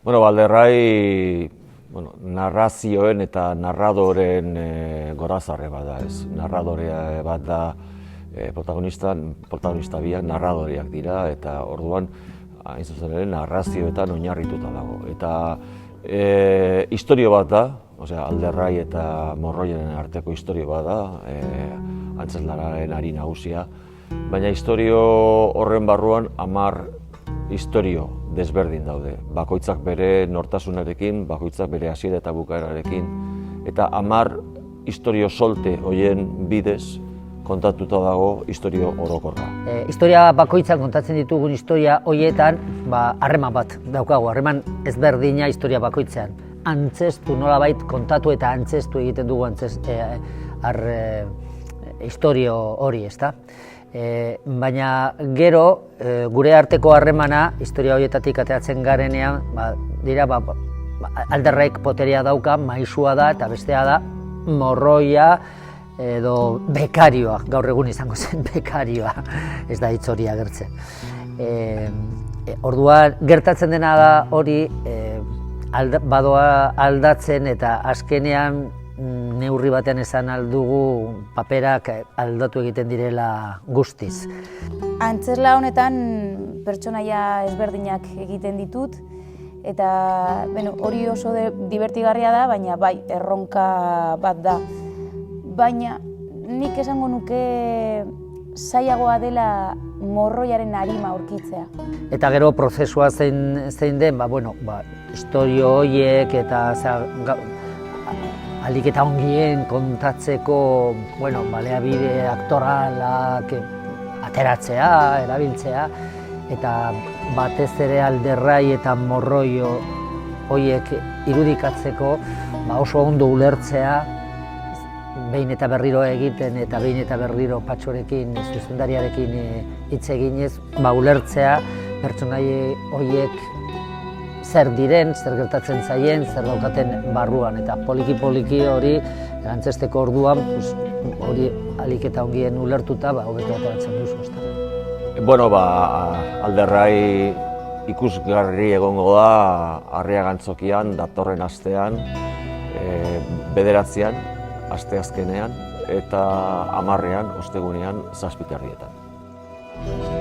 Alderrai narrazioen eta narradoren gorazarre bat da, ez. Narradorea bat da protagonista biak narradoreak dira, eta orduan, hain zuzen ere, narrazioetan oinarrituta dago. Eta istorio bat da, Alderrai eta Morroiaren arteko istorio bat da, antzezlararen ari nagusia, baina istorio horren barruan 10 istorio desberdin daude. Bakoitzak bere nortasunarekin, bakoitzak bere hasiera eta bukaerarekin, eta 10 istorio solte horien bidez kontatuta dago istorio orokorra. Historia bakoitzak kontatzen ditugun historia horietan harreman bat daukagu, harreman ezberdina historia bakoitzean. Antzestu nolabait kontatu eta antzestu egiten dugu istorio hori, ezta? Baina gero, gure arteko harremana, historia horietatik ateratzen garenean, dira, Alderraik poteria dauka, maisua da, eta bestea da, morroia edo bekarioa, gaur egun izango zen bekarioa, ez da hitz hori agertzen. Orduan, gertatzen dena da hori, badoa aldatzen eta azkenean neurri batean esan aldugu paperak aldatu egiten direla guztiz. Antzezla honetan pertsonaia ezberdinak egiten ditut, eta hori oso divertigarria da, baina bai, erronka bat da. Baina nik esango nuke zailagoa dela morroiaren arima aurkitzea. Eta gero prozesua zein den, istorio horiek eta ahalik eta ongien kontatzeko baliabide aktoralak ateratzea, erabiltzea, eta batez ere Alderrai eta Morroi horiek irudikatzeko oso ondo ulertzea, behin eta berriro egiten eta behin eta berriro Patxorekin, zuzendariarekin hitz eginez, ulertzea pertsonai horiek zer diren, zer gertatzen zaien, zer daukaten barruan, eta poliki-poliki hori antzesteko orduan hori ahalik eta ongien ulertuta hobeto ateratzen duzu. Alderrai ikusgarri egongo da Arriagantzokian datorren astean, 9. asteazkenean eta 10. ostegunean 7:00 PM.